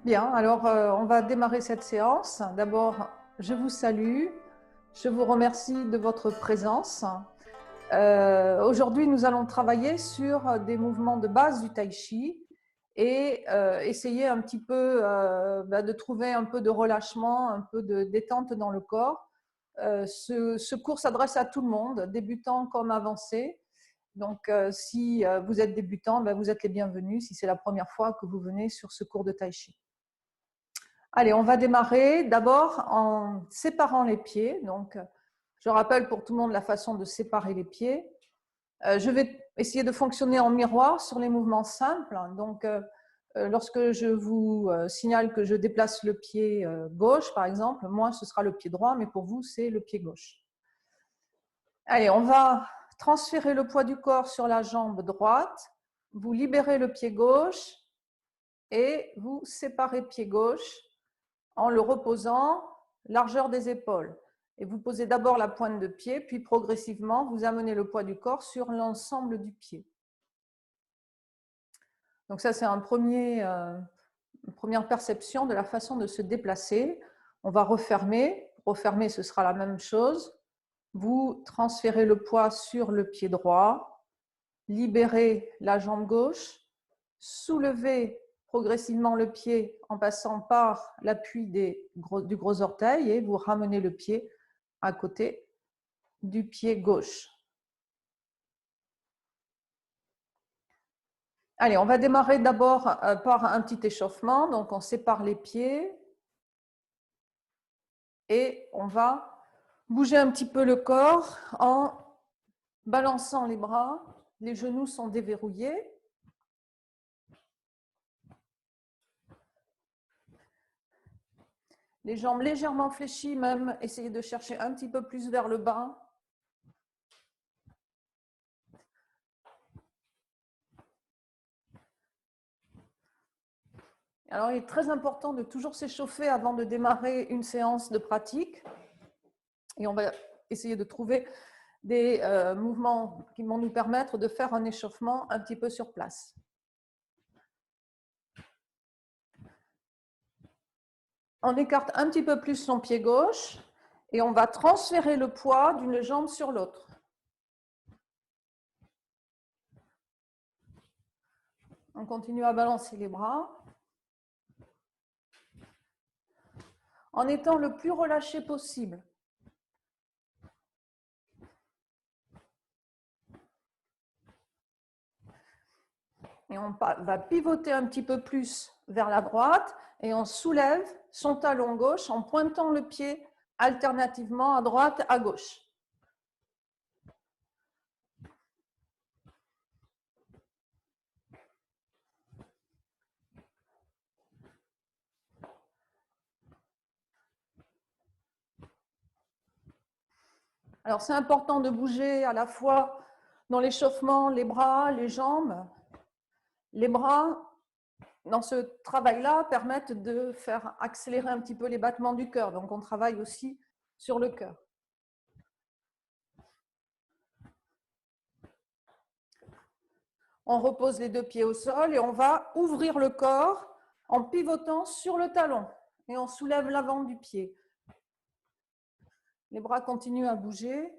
Bien, alors on va démarrer cette séance. D'abord, je vous salue, je vous remercie de votre présence. Aujourd'hui, nous allons travailler sur des mouvements de base du tai chi et essayer un petit peu de trouver un peu de relâchement, un peu de détente dans le corps. Ce cours s'adresse à tout le monde, débutant comme avancé. Donc, si vous êtes débutant, vous êtes les bienvenus si c'est la première fois que vous venez sur ce cours de tai chi. Allez, on va démarrer d'abord en séparant les pieds. Donc, je rappelle pour tout le monde la façon de séparer les pieds. Je vais essayer de fonctionner en miroir sur les mouvements simples. Donc, lorsque je vous signale que je déplace le pied gauche, par exemple, moi, ce sera le pied droit, mais pour vous, c'est le pied gauche. Allez, on va transférer le poids du corps sur la jambe droite. Vous libérez le pied gauche et vous séparez pied gauche en le reposant largeur des épaules. Et vous posez d'abord la pointe de pied, puis progressivement, vous amenez le poids du corps sur l'ensemble du pied. Donc ça, c'est une première perception de la façon de se déplacer. On va refermer. Refermer, ce sera la même chose. Vous transférez le poids sur le pied droit, libérez la jambe gauche, soulevez progressivement le pied en passant par l'appui du gros orteil et vous ramenez le pied à côté du pied gauche. Allez, on va démarrer d'abord par un petit échauffement. Donc, on sépare les pieds et on va bouger un petit peu le corps en balançant les bras. Les genoux sont déverrouillés. Les jambes légèrement fléchies, même essayez de chercher un petit peu plus vers le bas. Alors, il est très important de toujours s'échauffer avant de démarrer une séance de pratique. Et on va essayer de trouver des mouvements qui vont nous permettre de faire un échauffement un petit peu sur place. On écarte un petit peu plus son pied gauche et on va transférer le poids d'une jambe sur l'autre. On continue à balancer les bras en étant le plus relâché possible. Et on va pivoter un petit peu plus vers la droite et on soulève son talon gauche en pointant le pied alternativement à droite, à gauche. Alors c'est important de bouger à la fois dans l'échauffement, les bras, les jambes. Les bras, dans ce travail-là, permettent de faire accélérer un petit peu les battements du cœur. Donc on travaille aussi sur le cœur. On repose les deux pieds au sol et on va ouvrir le corps en pivotant sur le talon. Et on soulève l'avant du pied. Les bras continuent à bouger.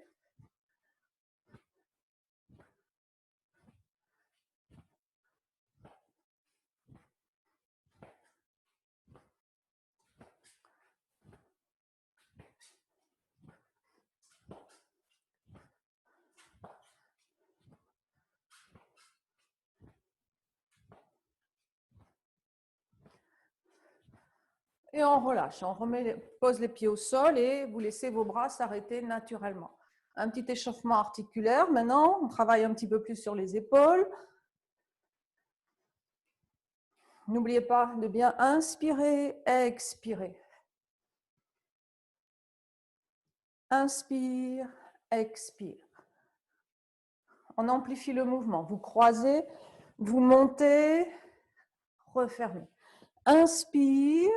Et on relâche, on pose les pieds au sol et vous laissez vos bras s'arrêter naturellement. Un petit échauffement articulaire. Maintenant, on travaille un petit peu plus sur les épaules. N'oubliez pas de bien inspirer, expirer. Inspire, expire. On amplifie le mouvement. Vous croisez, vous montez, refermez. Inspire,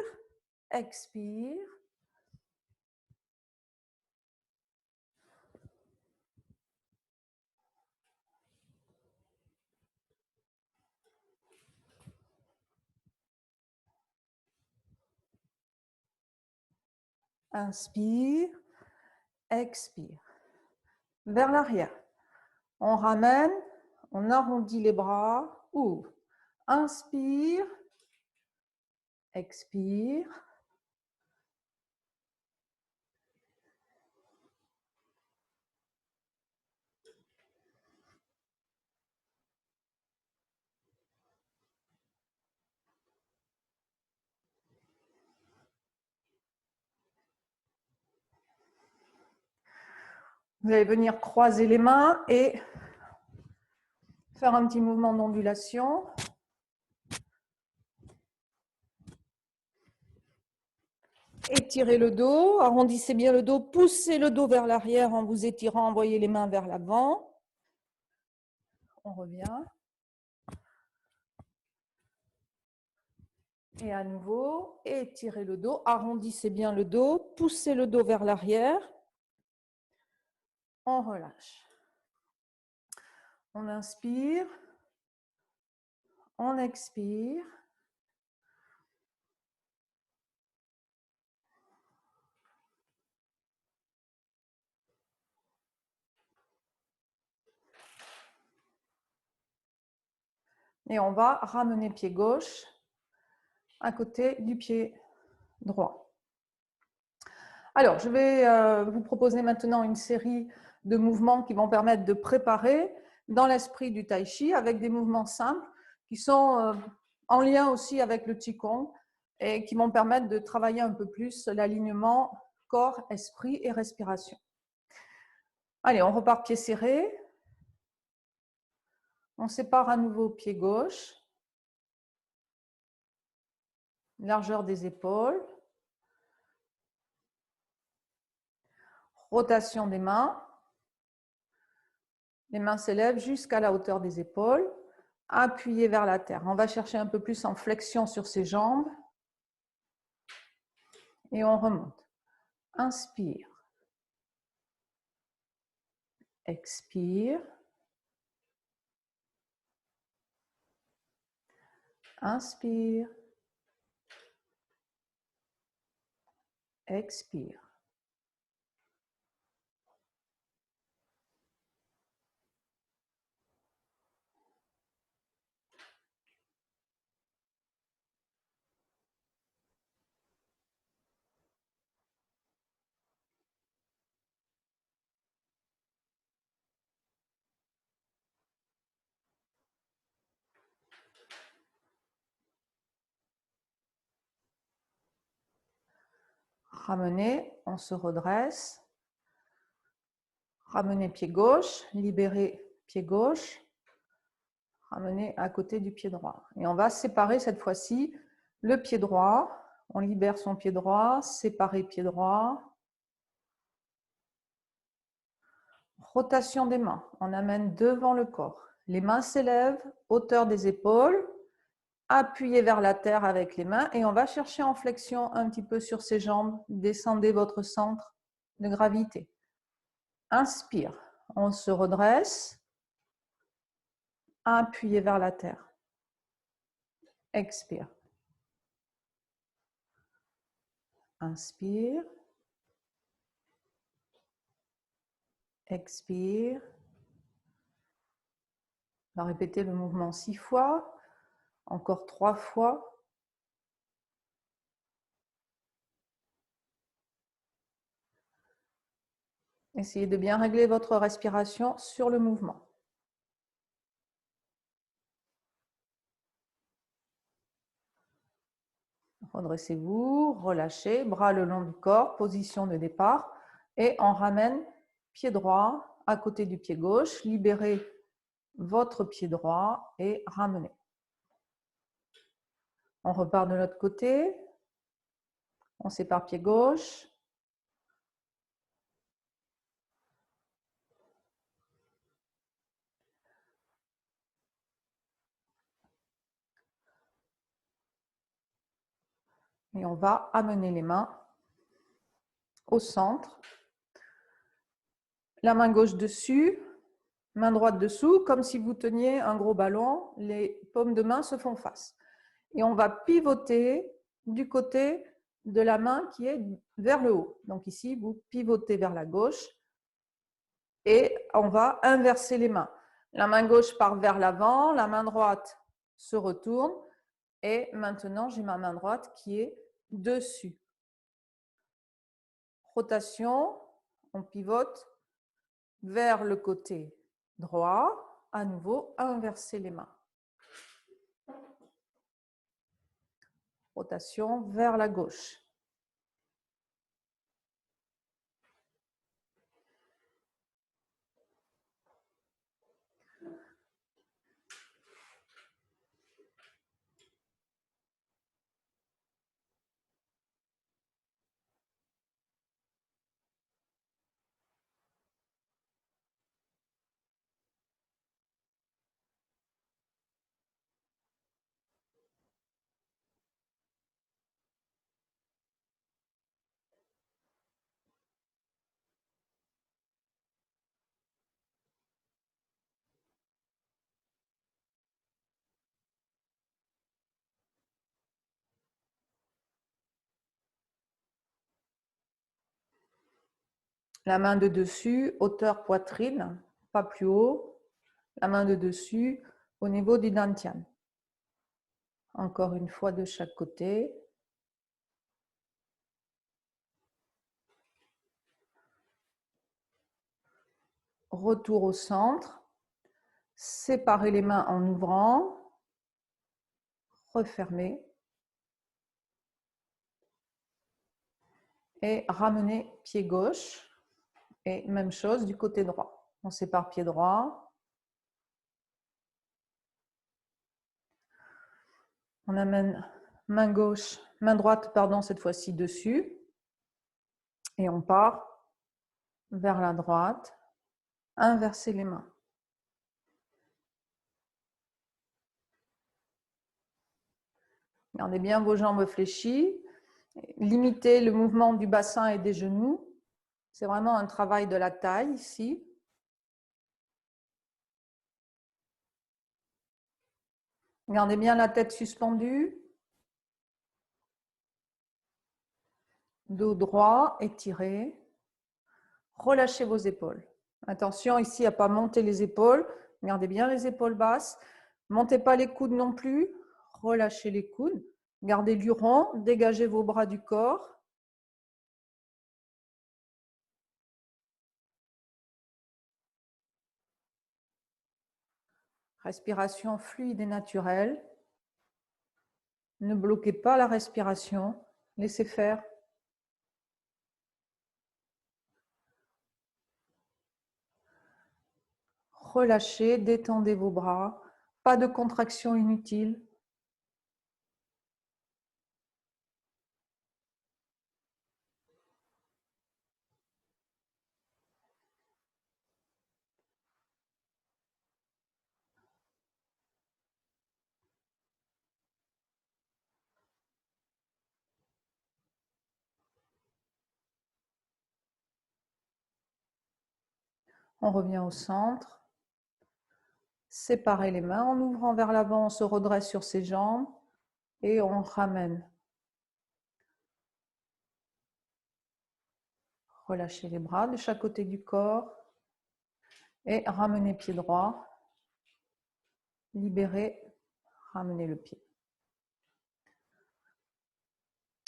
expire. Inspire, expire. Vers l'arrière. On ramène, on arrondit les bras, ouvre. Inspire, expire. Vous allez venir croiser les mains et faire un petit mouvement d'ondulation. Étirez le dos, arrondissez bien le dos, poussez le dos vers l'arrière en vous étirant, envoyez les mains vers l'avant. On revient. Et à nouveau, étirez le dos, arrondissez bien le dos, poussez le dos vers l'arrière. On relâche. On inspire, on expire. Et on va ramener pied gauche à côté du pied droit. Alors, je vais vous proposer maintenant une série de mouvements qui vont permettre de préparer dans l'esprit du Tai Chi avec des mouvements simples qui sont en lien aussi avec le Qigong et qui vont permettre de travailler un peu plus l'alignement corps, esprit et respiration. Allez, on repart pied serré. On sépare à nouveau pied gauche. Largeur des épaules. Rotation des mains. Les mains s'élèvent jusqu'à la hauteur des épaules. Appuyez vers la terre. On va chercher un peu plus en flexion sur ses jambes. Et on remonte. Inspire. Expire. Inspire. Expire. Ramenez, on se redresse. Ramenez pied gauche, libérez pied gauche. Ramenez à côté du pied droit. Et on va séparer cette fois-ci le pied droit. On libère son pied droit, séparer pied droit. Rotation des mains, on amène devant le corps. Les mains s'élèvent, hauteur des épaules. Appuyez vers la terre avec les mains et on va chercher en flexion un petit peu sur ses jambes. Descendez votre centre de gravité. Inspire, on se redresse. Appuyez vers la terre. Expire. Inspire. Expire. On va répéter le mouvement 6 fois. Encore 3 fois. Essayez de bien régler votre respiration sur le mouvement. Redressez-vous, relâchez, bras le long du corps, position de départ. Et on ramène pied droit à côté du pied gauche. Libérez votre pied droit et ramenez. On repart de l'autre côté. On sépare pied gauche. Et on va amener les mains au centre. La main gauche dessus, main droite dessous, comme si vous teniez un gros ballon. Les paumes de main se font face. Et on va pivoter du côté de la main qui est vers le haut. Donc ici, vous pivotez vers la gauche et on va inverser les mains. La main gauche part vers l'avant, la main droite se retourne et maintenant j'ai ma main droite qui est dessus. Rotation, on pivote vers le côté droit, à nouveau inverser les mains. Rotation vers la gauche. La main de dessus, hauteur poitrine, pas plus haut. La main de dessus au niveau du dantian. Encore une fois de chaque côté. Retour au centre. Séparez les mains en ouvrant. Refermez. Et ramenez pied gauche. Et même chose du côté droit. On sépare pied droit. On amène main gauche, main droite, pardon, cette fois-ci dessus. Et on part vers la droite. Inversez les mains. Gardez bien vos jambes fléchies. Limitez le mouvement du bassin et des genoux. C'est vraiment un travail de la taille ici. Gardez bien la tête suspendue. Dos droit, étiré. Relâchez vos épaules. Attention ici à ne pas monter les épaules. Gardez bien les épaules basses. Montez pas les coudes non plus. Relâchez les coudes. Gardez du rond. Dégagez vos bras du corps. Respiration fluide et naturelle. Ne bloquez pas la respiration. Laissez faire. Relâchez, détendez vos bras. Pas de contraction inutile. On revient au centre. Séparez les mains en ouvrant vers l'avant, on se redresse sur ses jambes et on ramène. Relâchez les bras de chaque côté du corps et ramenez pied droit. Libérez, ramenez le pied.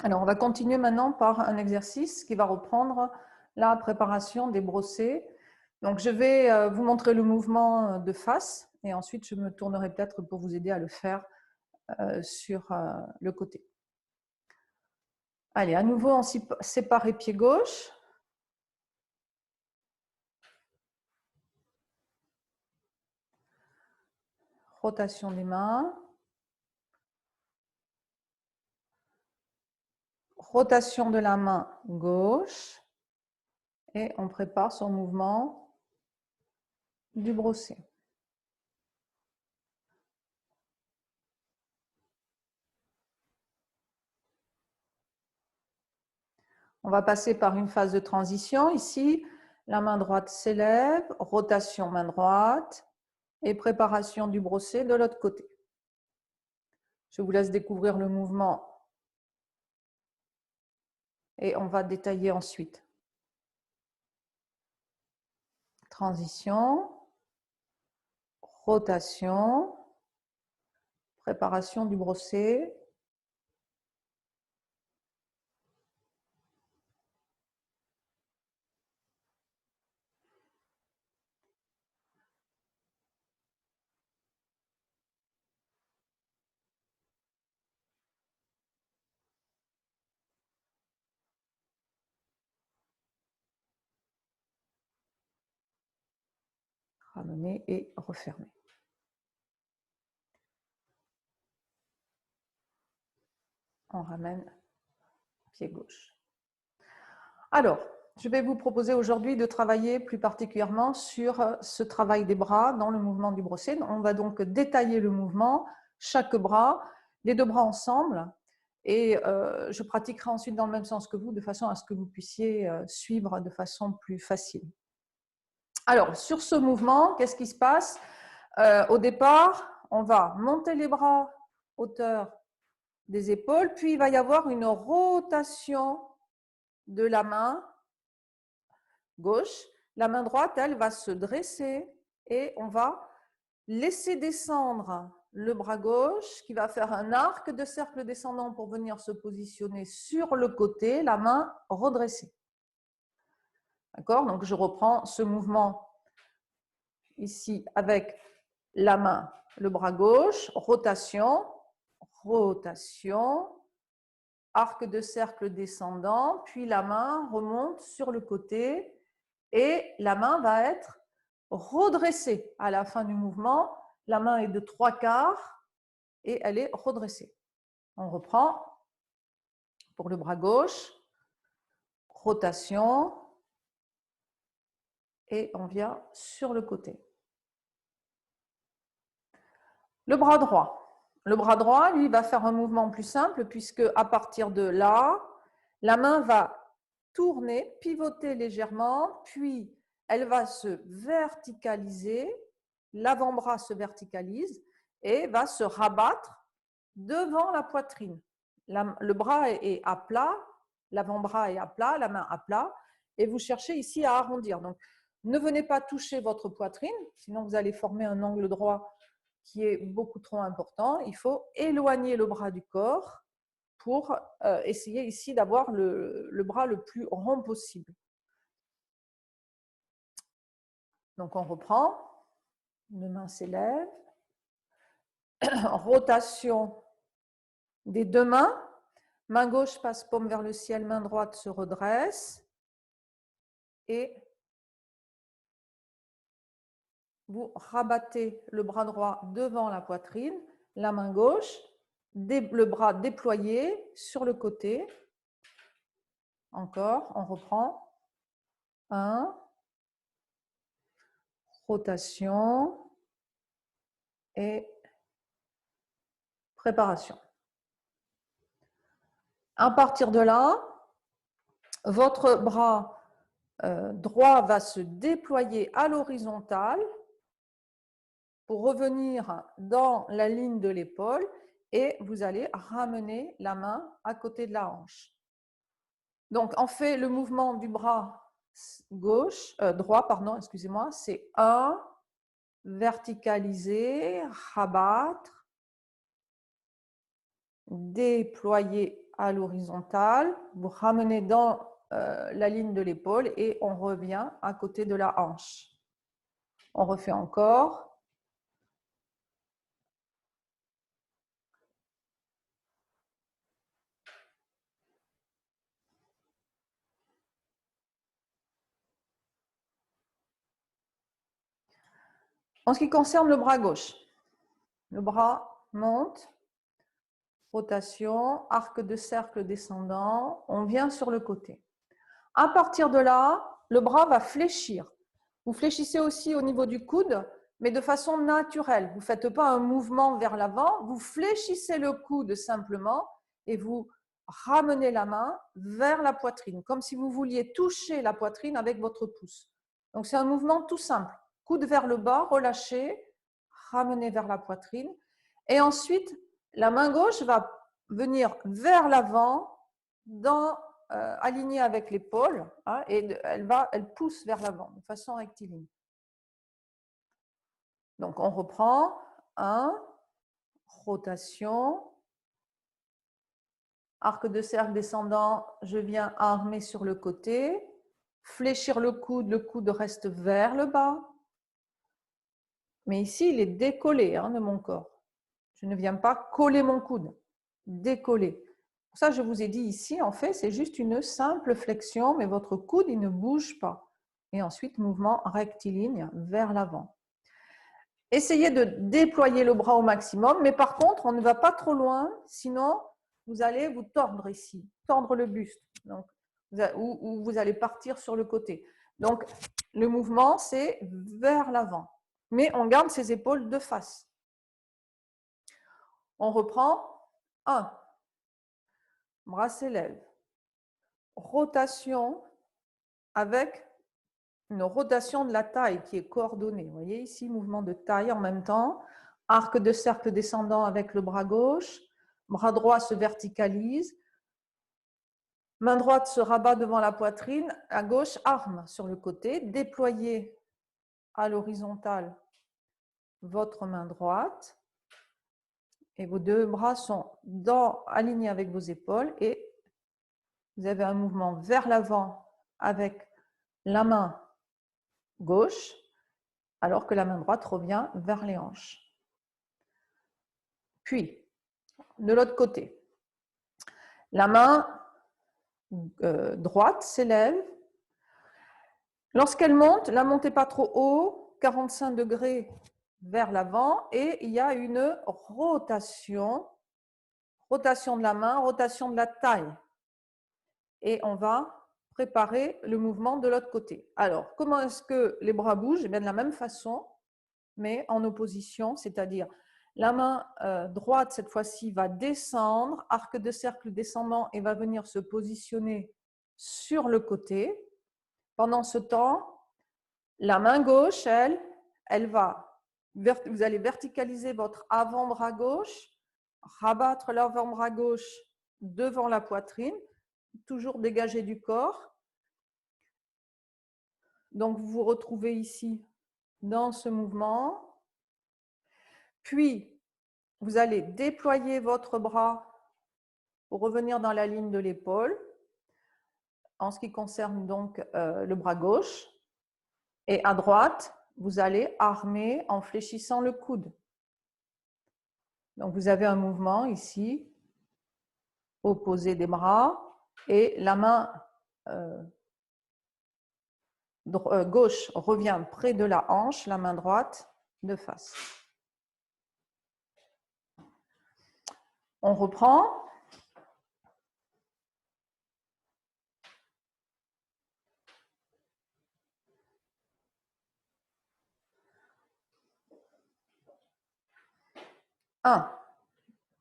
Alors, on va continuer maintenant par un exercice qui va reprendre la préparation des brossés. Donc, je vais vous montrer le mouvement de face et ensuite je me tournerai peut-être pour vous aider à le faire sur le côté. Allez, à nouveau, on sépare pied gauche. Rotation des mains. Rotation de la main gauche. Et on prépare son mouvement du brosser. On va passer par une phase de transition. Ici, la main droite s'élève, rotation main droite et préparation du brosser de l'autre côté. Je vous laisse découvrir le mouvement et on va détailler ensuite. Transition, rotation, préparation du brossé. Ramener et refermer. On ramène pied gauche. Alors, je vais vous proposer aujourd'hui de travailler plus particulièrement sur ce travail des bras dans le mouvement du brossé. On va donc détailler le mouvement, chaque bras, les deux bras ensemble, et je pratiquerai ensuite dans le même sens que vous, de façon à ce que vous puissiez suivre de façon plus facile. Alors, sur ce mouvement, qu'est-ce qui se passe? Au départ, on va monter les bras hauteur des épaules, puis il va y avoir une rotation de la main gauche. La main droite, elle va se dresser et on va laisser descendre le bras gauche qui va faire un arc de cercle descendant pour venir se positionner sur le côté, la main redressée. D'accord? Donc, je reprends ce mouvement ici avec la main, le bras gauche, rotation, rotation, arc de cercle descendant, puis la main remonte sur le côté et la main va être redressée à la fin du mouvement. La main est de 3/4 et elle est redressée. On reprend pour le bras gauche, rotation et on vient sur le côté. Le bras droit. Le bras droit, lui, va faire un mouvement plus simple puisque à partir de là, la main va tourner, pivoter légèrement, puis elle va se verticaliser, l'avant-bras se verticalise et va se rabattre devant la poitrine. Le bras est à plat, l'avant-bras est à plat, la main à plat, et vous cherchez ici à arrondir. Donc, ne venez pas toucher votre poitrine, sinon vous allez former un angle droit qui est beaucoup trop important. Il faut éloigner le bras du corps pour essayer ici d'avoir le bras le plus rond possible. Donc on reprend, une main s'élève, rotation des deux mains, main gauche passe paume vers le ciel, main droite se redresse et vous rabattez le bras droit devant la poitrine, la main gauche, le bras déployé sur le côté. Encore, on reprend. 1, rotation et préparation. À partir de là, votre bras droit va se déployer à l'horizontale pour revenir dans la ligne de l'épaule et vous allez ramener la main à côté de la hanche. Donc, on fait le mouvement du bras droit, excusez-moi, c'est 1, verticaliser, rabattre, déployer à l'horizontale, vous ramenez dans la ligne de l'épaule et on revient à côté de la hanche. On refait encore. En ce qui concerne le bras gauche, le bras monte, rotation, arc de cercle descendant, on vient sur le côté. À partir de là, le bras va fléchir. Vous fléchissez aussi au niveau du coude, mais de façon naturelle. Vous ne faites pas un mouvement vers l'avant, vous fléchissez le coude simplement et vous ramenez la main vers la poitrine, comme si vous vouliez toucher la poitrine avec votre pouce. Donc c'est un mouvement tout simple. Coude vers le bas, relâchez, ramenez vers la poitrine. Et ensuite, la main gauche va venir vers l'avant dans alignée avec l'épaule, hein, et elle pousse vers l'avant de façon rectiligne. Donc, on reprend. 1, rotation. Arc de cercle descendant, je viens armer sur le côté. Fléchir le coude reste vers le bas. Mais ici, il est décollé, hein, de mon corps. Je ne viens pas coller mon coude, décoller. Pour ça, je vous ai dit ici, en fait, c'est juste une simple flexion, mais votre coude, il ne bouge pas. Et ensuite, mouvement rectiligne vers l'avant. Essayez de déployer le bras au maximum, mais par contre, on ne va pas trop loin, sinon vous allez vous tordre ici, tordre le buste, donc, ou vous allez partir sur le côté. Donc, le mouvement, c'est vers l'avant, mais on garde ses épaules de face. On reprend. 1, bras s'élève. Rotation avec une rotation de la taille qui est coordonnée. Vous voyez ici, mouvement de taille en même temps. Arc de cercle descendant avec le bras gauche. Bras droit se verticalise. Main droite se rabat devant la poitrine. À gauche, arme sur le côté. Déployez à l'horizontale votre main droite. Et vos deux bras sont alignés avec vos épaules. Et vous avez un mouvement vers l'avant avec la main gauche, alors que la main droite revient vers les hanches. Puis, de l'autre côté, la main droite s'élève. Lorsqu'elle monte, la montée pas trop haut, 45 degrés vers l'avant, et il y a une rotation de la main, rotation de la taille. Et on va préparer le mouvement de l'autre côté. Alors, comment est-ce que les bras bougent? Eh bien, de la même façon, mais en opposition, c'est-à-dire la main droite, cette fois-ci, va descendre, arc de cercle descendant, et va venir se positionner sur le côté. Pendant ce temps, la main gauche, vous allez verticaliser votre avant-bras gauche, rabattre l'avant-bras gauche devant la poitrine, toujours dégagé du corps. Donc, vous vous retrouvez ici dans ce mouvement. Puis, vous allez déployer votre bras pour revenir dans la ligne de l'épaule, en ce qui concerne donc le bras gauche. Et à droite, vous allez armer en fléchissant le coude. Donc, vous avez un mouvement ici, opposé des bras, et la main gauche revient près de la hanche, la main droite de face. On reprend.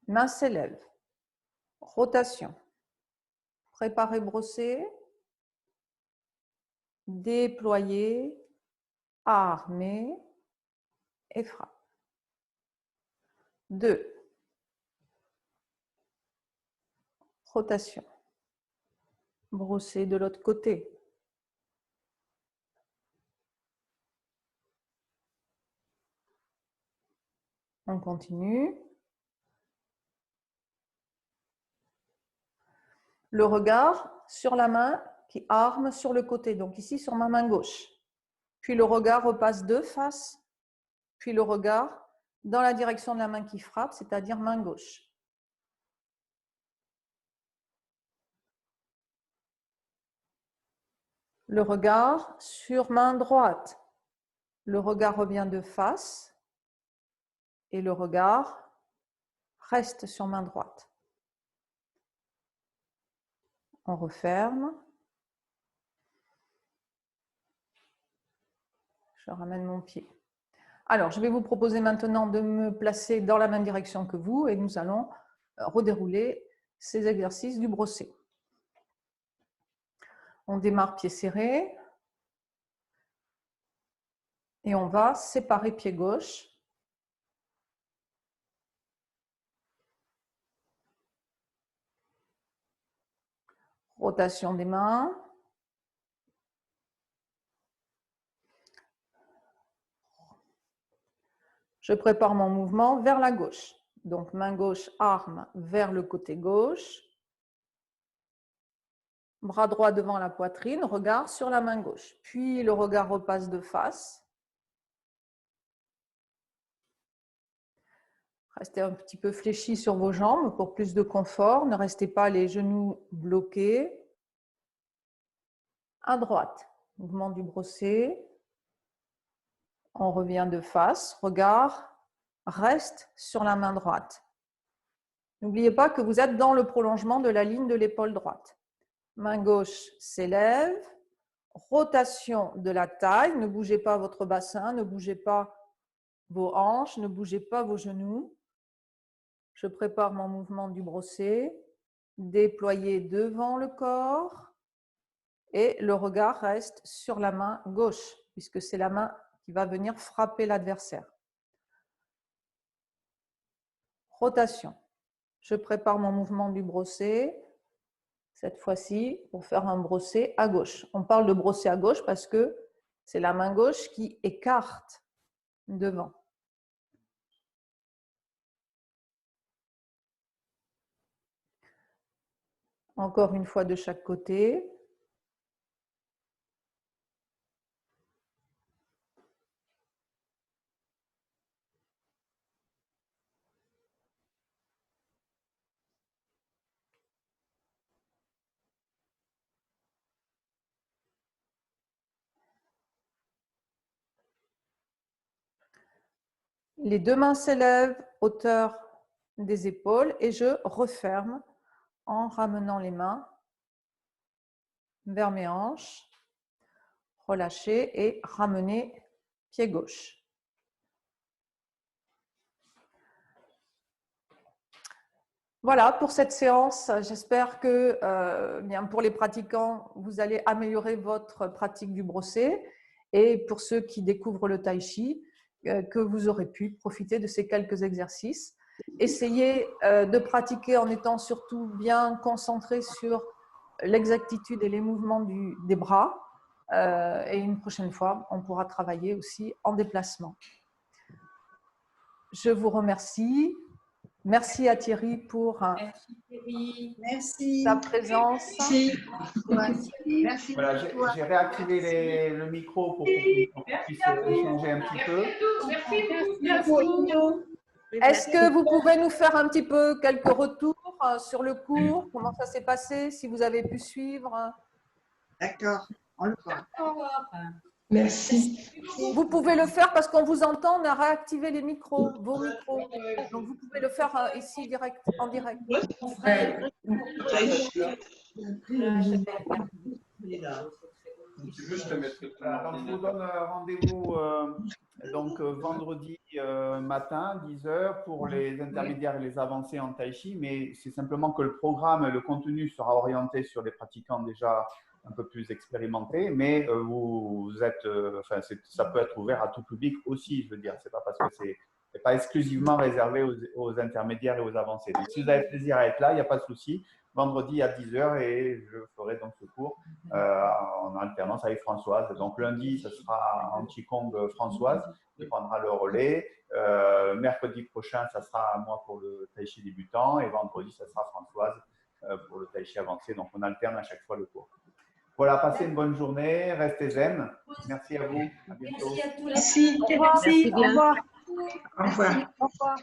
Main s'élève. Rotation. Préparez, brosser. Déployer. Armer. Et frappe. 2. Rotation. Brosser de l'autre côté. On continue. Le regard sur la main qui arme sur le côté, donc ici sur ma main gauche. Puis le regard repasse de face, puis le regard dans la direction de la main qui frappe, c'est-à-dire main gauche. Le regard sur main droite. Le regard revient de face et le regard reste sur main droite. On referme. Je ramène mon pied. Alors, je vais vous proposer maintenant de me placer dans la même direction que vous et nous allons redérouler ces exercices du brosser. On démarre pied serré et on va séparer pied gauche. Rotation des mains. Je prépare mon mouvement vers la gauche. Donc, main gauche, arme vers le côté gauche. Bras droit devant la poitrine, regard sur la main gauche. Puis, le regard repasse de face. Restez un petit peu fléchi sur vos jambes pour plus de confort. Ne restez pas les genoux bloqués. À droite, mouvement du brosser. On revient de face. Regard reste sur la main droite. N'oubliez pas que vous êtes dans le prolongement de la ligne de l'épaule droite. Main gauche s'élève. Rotation de la taille. Ne bougez pas votre bassin, ne bougez pas vos hanches, ne bougez pas vos genoux. Je prépare mon mouvement du brosser. Déployé devant le corps. Et le regard reste sur la main gauche, puisque c'est la main qui va venir frapper l'adversaire. Rotation. Je prépare mon mouvement du brosser, cette fois-ci pour faire un brosser à gauche. On parle de brosser à gauche parce que c'est la main gauche qui écarte devant. Encore une fois de chaque côté. Les deux mains s'élèvent, hauteur des épaules, et je referme en ramenant les mains vers mes hanches. Relâchez et ramenez pied gauche. Voilà pour cette séance. J'espère que bien pour les pratiquants, vous allez améliorer votre pratique du brosser. Et pour ceux qui découvrent le tai chi, que vous aurez pu profiter de ces quelques exercices. Essayez de pratiquer en étant surtout bien concentré sur l'exactitude et les mouvements des bras. Et une prochaine fois, on pourra travailler aussi en déplacement. Je vous remercie. Merci à Thierry pour sa présence. Merci. Voilà, j'ai réactivé le micro pour qu'on puisse échanger un petit peu. Est-ce que vous pouvez nous faire un petit peu quelques retours sur le cours? Comment ça s'est passé? Si vous avez pu suivre? D'accord, on le voit. Merci. Vous pouvez le faire parce qu'on vous entend, on a réactivé les micros, vos micros. Donc vous pouvez le faire ici en direct. Donc, je vous donne rendez-vous vendredi matin, 10 h, pour les intermédiaires et les avancés en tai chi, mais c'est simplement que le programme et le contenu sera orienté sur les pratiquants déjà un peu plus expérimentés, mais vous êtes, ça peut être ouvert à tout public aussi, je veux dire, c'est pas parce que c'est pas exclusivement réservé aux intermédiaires et aux avancés. Donc, si vous avez plaisir à être là, il n'y a pas de souci. Vendredi à 10 h, et je ferai donc ce cours en alternance avec Françoise. Donc lundi, ce sera en Qigong Françoise qui prendra le relais. Mercredi prochain, ça sera moi pour le tai chi débutant, et vendredi, ça sera Françoise pour le tai chi avancé. Donc on alterne à chaque fois le cours. Voilà, passez une bonne journée, restez zen. Merci à vous. À bientôt. Merci. Au revoir. Au revoir. Au revoir.